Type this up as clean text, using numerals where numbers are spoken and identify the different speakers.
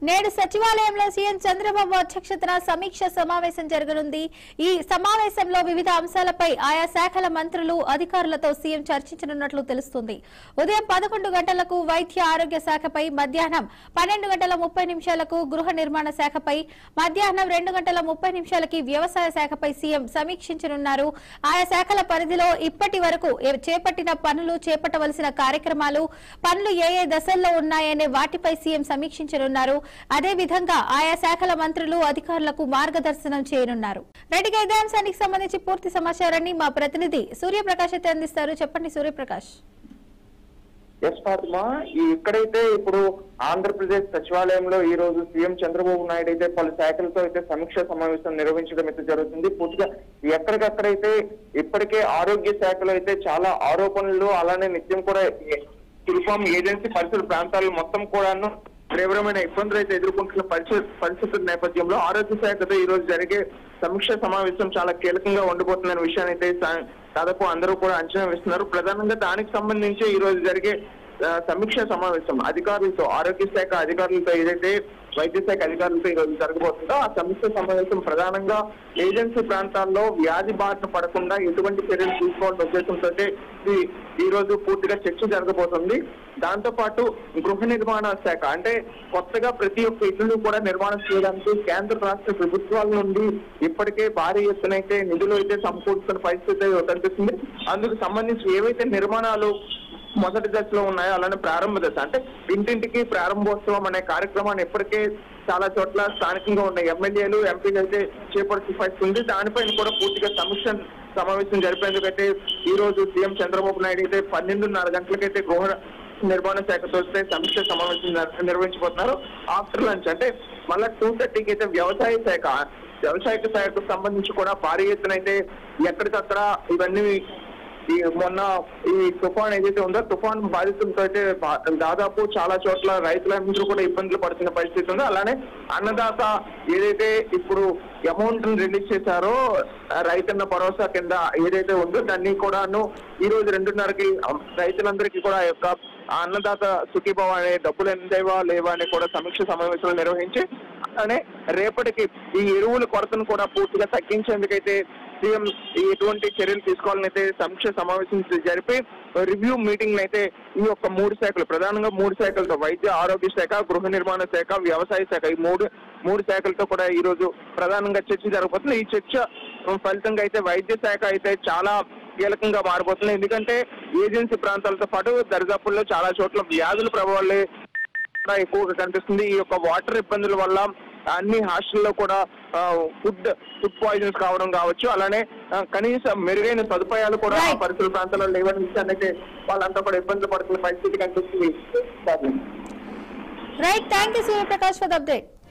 Speaker 1: నేడు సచివాలయంలో సీఎం చంద్రబాబు అధ్యక్షతన సమీక్ష సమావేశం జరగనుంది. ఈ సమావేశంలో వివిధ అంశాలపై ఆయా శాఖల మంత్రులు అధికారులతో సీఎం చర్చించనున్నట్లు తెలుస్తుంది. ఉదయం 11 గంటలకు వైద్య ఆరోగ్య శాఖపై, మధ్యాహ్నం 12:30 గృహ నిర్మాణ శాఖపై, మధ్యాహ్నం 2:30 వ్యవసాయ శాఖపై సీఎం సమీక్షించనున్నారు. ఆయా శాఖల పరిధిలో ఇప్పటి వరకు చేపట్టిన పనులు, చేపట్టవలసిన కార్యక్రమాలు, పనులు ఏ దశల్లో ఉన్నాయనే వాటిపై సీఎం సమీక్షించనున్నారు. అదే విధంగా ఆయా శాఖల మంత్రులు అధికారులకు మార్గదర్శనం చేయనున్నారు. రెడ్డిగా ఇదే అంశానికి సంబంధించి పూర్తి సమాచారాన్ని మా ప్రతినిధి సూర్యప్రకాష్ అయితే అందిస్తారు. చెప్పండి సూర్యప్రకాష్.
Speaker 2: ఇక్కడైతే ఇప్పుడు ఆంధ్రప్రదేశ్ సచివాలయంలో ఈ రోజు సీఎం చంద్రబాబు నాయుడు అయితే పలు శాఖలతో అయితే సమీక్ష సమావేశం నిర్వహించడం అయితే జరుగుతుంది. పూర్తిగా ఎక్కడికక్కడైతే ఇప్పటికే ఆరోగ్య శాఖలో అయితే చాలా ఆరోపణలు, అలానే నిత్యం కూడా రిఫార్మ్ ఏజెన్సీ పరిసర ప్రాంతాలు మొత్తం కూడాను తీవ్రమైన ఇబ్బందులు అయితే ఎదుర్కొంటున్న పరిస్థితుల నేపథ్యంలో ఆరోగ్య శాఖతో ఈ రోజు జరిగే సమీక్ష సమావేశం చాలా కీలకంగా ఉండబోతుందనే విషయాన్ని అయితే దాదాపు అందరూ కూడా అంచనా వేస్తున్నారు. ప్రధానంగా దానికి సంబంధించి ఈ రోజు జరిగే సమీక్ష సమావేశం అధికారులతో, ఆరోగ్య శాఖ అధికారులతో, ఏదైతే వైద్య శాఖ అధికారులతో ఈ రోజు జరగబోతుందో ఆ సమీక్ష సమావేశం ప్రధానంగా ఏజెన్సీ ప్రాంతాల్లో వ్యాధి బారిన పడకుండా ఎటువంటి చర్యలు తీసుకోవాలనే ఉద్దేశంతో ఈ రోజు పూర్తిగా చర్చ జరగబోతుంది. దాంతో పాటు గృహ నిర్మాణ శాఖ, అంటే కొత్తగా ప్రతి ఒక్క ఇల్లు కూడా నిర్మాణం చేయడానికి కేంద్ర రాష్ట్ర ప్రభుత్వాల నుండి ఇప్పటికే భారీ ఎత్తున అయితే నిధులు అయితే సమకూర్చుకున్న పరిస్థితి కనిపిస్తుంది. అందుకు సంబంధించి ఏవైతే నిర్మాణాలు మొదటి దశలో ఉన్నాయో అలానే ప్రారంభ దశ, అంటే ఇంటింటికి ప్రారంభోత్సవం అనే కార్యక్రమాన్ని ఇప్పటికే చాలా చోట్ల స్థానికంగా ఉన్న ఎమ్మెల్యేలు, ఎంపీలు అయితే చేపడుతూ పరిస్థితుంది. దానిపైన కూడా పూర్తిగా సమీక్ష సమావేశం జరిపేందుకైతే ఈ రోజు సీఎం చంద్రబాబు నాయుడు అయితే 12:30 గంటలకైతే గృహ నిర్మాణ శాఖతో సమీక్ష సమావేశం నిర్వహించబోతున్నారు. ఆఫ్టర్ లంచ్ అంటే మళ్ళా 2:30కి అయితే వ్యవసాయ శాఖకు సంబంధించి కూడా భారీ ఎత్తున అయితే ఎక్కడికక్కడ ఇవన్నీ మొన్న ఈ తుఫాన్ ఏదైతే ఉందో తుఫాన్ బాధితులతో అయితే దాదాపు చాలా చోట్ల రైతులందరూ కూడా ఇబ్బందులు పడుతున్న పరిస్థితి ఉంది. అలానే అన్నదాత ఏదైతే ఇప్పుడు అమౌంట్ రిలీజ్ చేశారో రైతన్న భరోసా కింద ఏదైతే ఉందో దాన్ని కూడాను ఈ రోజు 2:30కి రైతులందరికీ కూడా యొక్క అన్నదాత సుఖీభవ అనే డబ్బులు ఎందేవా లేవా అని కూడా సమీక్ష సమావేశాలు నిర్వహించి, అలానే రేపటికి ఈ ఎరువుల కొరతను కూడా పూర్తిగా తగ్గించేందుకైతే సీఎం ఎటువంటి చర్యలు తీసుకోవాలని అయితే సమీక్ష సమావేశం జరిపి రివ్యూ మీటింగ్ అయితే ఈ యొక్క 3 శాఖలు, ప్రధానంగా 3 శాఖలతో వైద్య ఆరోగ్య శాఖ, గృహ నిర్మాణ శాఖ, వ్యవసాయ శాఖ, ఈ మూడు శాఖలతో కూడా ఈ రోజు ప్రధానంగా చర్చ జరగబోతుంది. ఈ చర్చ ఫలితంగా అయితే వైద్య శాఖ అయితే చాలా కీలకంగా మారిపోతుంది. ఎందుకంటే ఏజెన్సీ ప్రాంతాలతో పాటు దరిదాపుల్లో చాలా చోట్ల వ్యాధుల ప్రభావాలే ఎక్కువగా కనిపిస్తుంది. ఈ యొక్క వాటర్ ఇబ్బందుల వల్ల అన్ని హాస్టల్లో కూడా ఫుడ్ పాయిజన్స్ కావడం కావచ్చు, అలానే కనీసం మెరుగైన సదుపాయాలు కూడా పరిసర ప్రాంతాల్లో లేవని విషయాన్ని అయితే వాళ్ళంతా కూడా ఇబ్బందులు పడుతున్న పరిస్థితి కనిపిస్తుంది.
Speaker 1: Right, thank you Suryaprakash for the update.